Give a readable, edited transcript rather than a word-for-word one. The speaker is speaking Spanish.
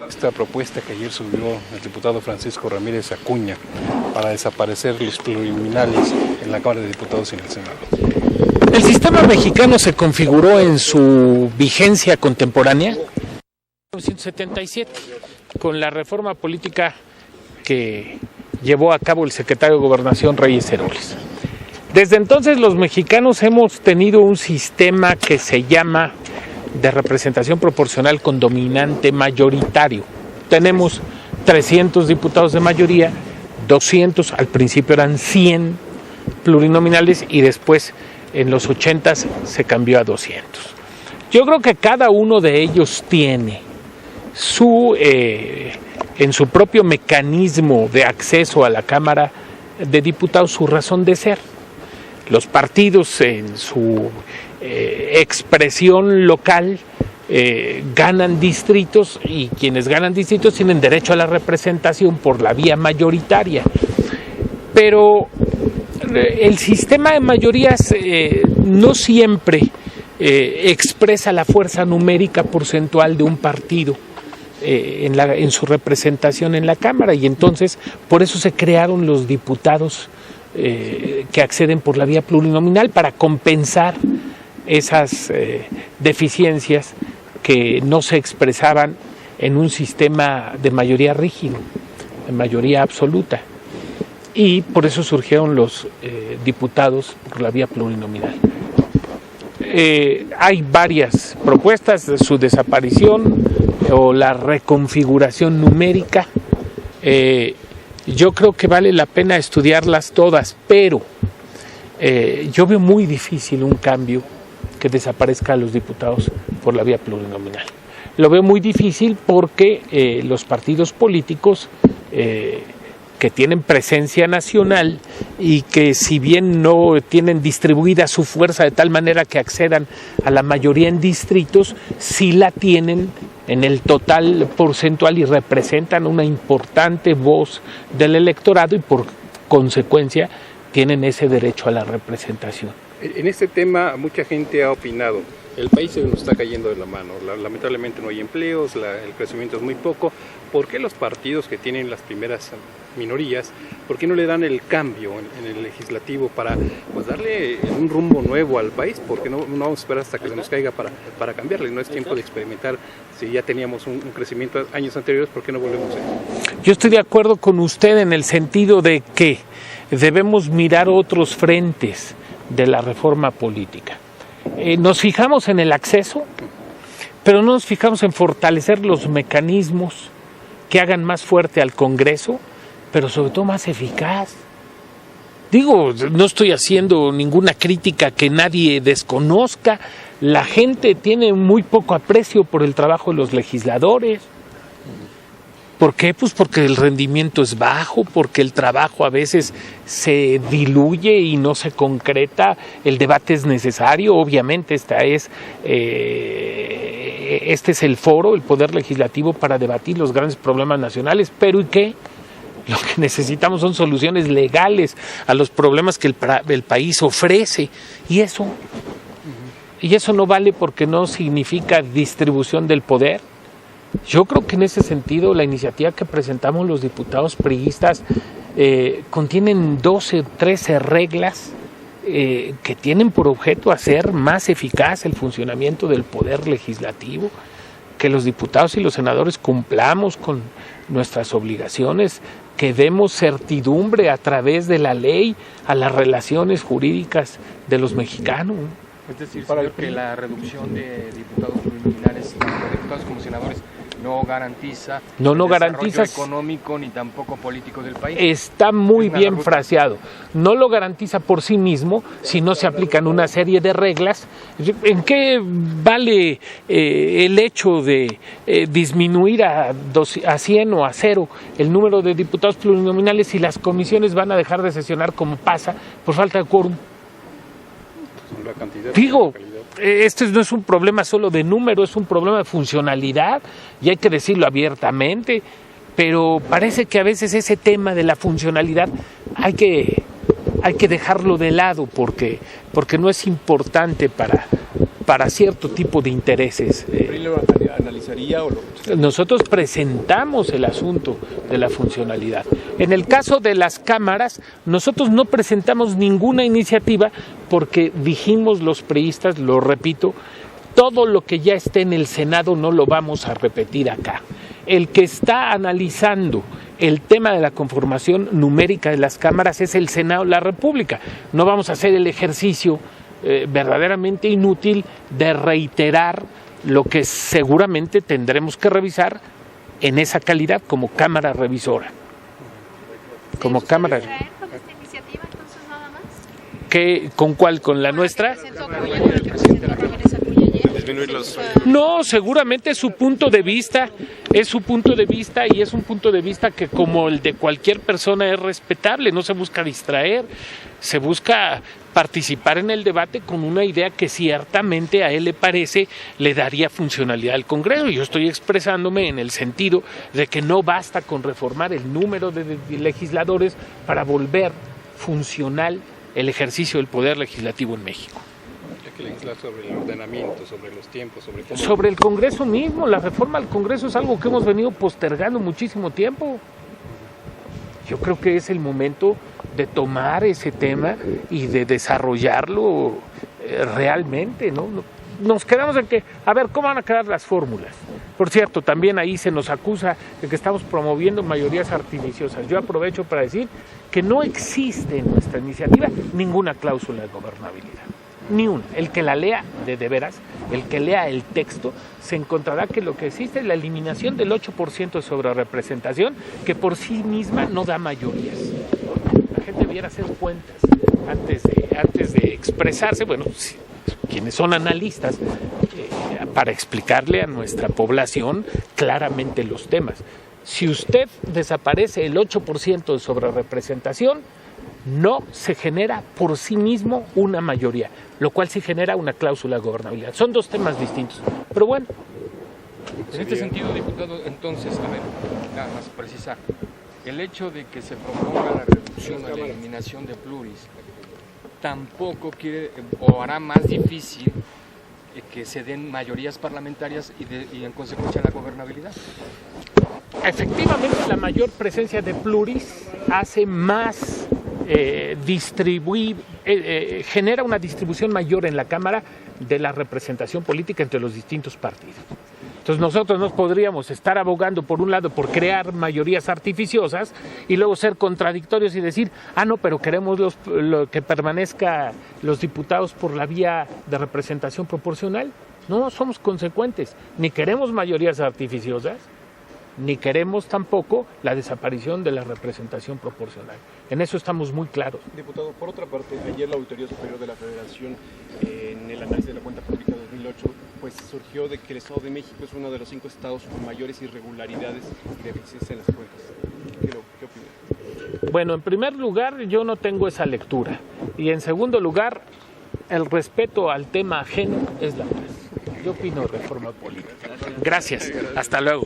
Esta propuesta que ayer subió el diputado Francisco Ramírez Acuña para desaparecer los plurinominales en la Cámara de Diputados y en el Senado. El sistema mexicano se configuró en su vigencia contemporánea en 1977 con la reforma política que llevó a cabo el secretario de Gobernación Reyes Heroles. Desde entonces los mexicanos hemos tenido un sistema que se llama de representación proporcional con dominante mayoritario. Tenemos 300 diputados de mayoría, 200, al principio eran 100 plurinominales y después en los 80 se cambió a 200. Yo creo que cada uno de ellos tiene en su propio mecanismo de acceso a la Cámara de Diputados su razón de ser. Los partidos en su expresión local ganan distritos y quienes ganan distritos tienen derecho a la representación por la vía mayoritaria. Pero el sistema de mayorías no siempre expresa la fuerza numérica porcentual de un partido en su representación en la Cámara, y entonces por eso se crearon los diputados que acceden por la vía plurinominal para compensar esas deficiencias que no se expresaban en un sistema de mayoría rígido, de mayoría absoluta, y por eso surgieron los diputados por la vía plurinominal. Hay varias propuestas de su desaparición o la reconfiguración numérica. Yo creo que vale la pena estudiarlas todas, pero yo veo muy difícil un cambio que desaparezca a los diputados por la vía plurinominal. Lo veo muy difícil porque los partidos políticos que tienen presencia nacional y que si bien no tienen distribuida su fuerza de tal manera que accedan a la mayoría en distritos, sí la tienen en el total porcentual y representan una importante voz del electorado y por consecuencia tienen ese derecho a la representación. En este tema mucha gente ha opinado, el país se nos está cayendo de la mano, lamentablemente no hay empleos, el crecimiento es muy poco. ¿Por qué los partidos que tienen las primeras minorías, por qué no le dan el cambio en el legislativo para darle un rumbo nuevo al país? ¿Por qué no vamos a esperar hasta que se nos caiga para cambiarle? No es tiempo de experimentar. Si ya teníamos un crecimiento años anteriores, ¿por qué no volvemos a eso? Yo estoy de acuerdo con usted en el sentido de que debemos mirar otros frentes de la reforma política. Nos fijamos en el acceso, pero no nos fijamos en fortalecer los mecanismos que hagan más fuerte al Congreso, pero sobre todo más eficaz. Digo, no estoy haciendo ninguna crítica que nadie desconozca. La gente tiene muy poco aprecio por el trabajo de los legisladores. ¿Por qué? Pues porque el rendimiento es bajo, porque el trabajo a veces se diluye y no se concreta. El debate es necesario, obviamente este es el foro, el Poder Legislativo, para debatir los grandes problemas nacionales, pero ¿y qué? Lo que necesitamos son soluciones legales a los problemas que el país ofrece, y eso no vale porque no significa distribución del poder. Yo creo que en ese sentido la iniciativa que presentamos los diputados priistas contienen 12 o 13 reglas que tienen por objeto hacer más eficaz el funcionamiento del poder legislativo, que los diputados y los senadores cumplamos con nuestras obligaciones, que demos certidumbre a través de la ley a las relaciones jurídicas de los mexicanos. Es decir, señor, que la reducción de diputados plurinominales, tanto diputados como senadores, no garantiza el desarrollo económico ni tampoco político del país. Está muy bien fraseado. No lo garantiza por sí mismo si no se aplican una serie de reglas. ¿En qué vale el hecho de disminuir a 100 o a 0 el número de diputados plurinominales si las comisiones van a dejar de sesionar como pasa por falta de quórum? Digo, este no es un problema solo de número, es un problema de funcionalidad y hay que decirlo abiertamente, pero parece que a veces ese tema de la funcionalidad hay que dejarlo de lado porque no es importante para cierto tipo de intereses. analizaría o lo... Nosotros presentamos el asunto de la funcionalidad. En el caso de las cámaras, nosotros no presentamos ninguna iniciativa porque dijimos los priistas, lo repito, todo lo que ya esté en el Senado no lo vamos a repetir acá. El que está analizando el tema de la conformación numérica de las cámaras es el Senado de la República. No vamos a hacer el ejercicio verdaderamente inútil de reiterar lo que seguramente tendremos que revisar en esa calidad como Cámara Revisora. Como Cámara. ¿Con esta iniciativa entonces nada más? ¿Con cuál? ¿Con la nuestra? No, seguramente es su punto de vista, y es un punto de vista que como el de cualquier persona es respetable, no se busca distraer, se busca participar en el debate con una idea que ciertamente a él le parece le daría funcionalidad al Congreso. Yo estoy expresándome en el sentido de que no basta con reformar el número de legisladores para volver funcional el ejercicio del poder legislativo en México. Hay que legislar sobre el ordenamiento, sobre los tiempos, sobre el Congreso mismo. La reforma al Congreso es algo que hemos venido postergando muchísimo tiempo. Yo creo que es el momento de tomar ese tema y de desarrollarlo realmente, ¿no? Nos quedamos en que, a ver, ¿cómo van a quedar las fórmulas? Por cierto, también ahí se nos acusa de que estamos promoviendo mayorías artificiosas. Yo aprovecho para decir que no existe en nuestra iniciativa ninguna cláusula de gobernabilidad. Ni una. El que la lea de veras, el que lea el texto, se encontrará que lo que existe es la eliminación del 8% de sobrerepresentación, que por sí misma no da mayorías. La gente debiera hacer cuentas antes de expresarse, bueno, quienes son analistas, para explicarle a nuestra población claramente los temas. Si usted desaparece el 8% de sobrerepresentación, no se genera por sí mismo una mayoría, lo cual sí genera una cláusula de gobernabilidad. Son dos temas distintos, pero bueno. En este sentido, diputado, entonces, a ver, nada más precisar, el hecho de que se proponga la reducción o la eliminación de pluris tampoco quiere o hará más difícil que se den mayorías parlamentarias y en consecuencia la gobernabilidad. Efectivamente, la mayor presencia de pluris hace más genera una distribución mayor en la Cámara de la representación política entre los distintos partidos. Entonces nosotros no podríamos estar abogando por un lado por crear mayorías artificiosas y luego ser contradictorios y decir, no, pero queremos que permanezca los diputados por la vía de representación proporcional. No somos consecuentes, ni queremos mayorías artificiosas, ni queremos tampoco la desaparición de la representación proporcional. En eso estamos muy claros. Diputado, por otra parte, ayer la Auditoría Superior de la Federación, en el análisis de la cuenta pública 2008, pues surgió de que el Estado de México es uno de los 5 estados con mayores irregularidades y deficiencias en las cuentas. ¿Qué opina? Bueno, en primer lugar, yo no tengo esa lectura. Y en segundo lugar, el respeto al tema ajeno es la paz. Yo opino reforma política. Gracias. Hasta luego.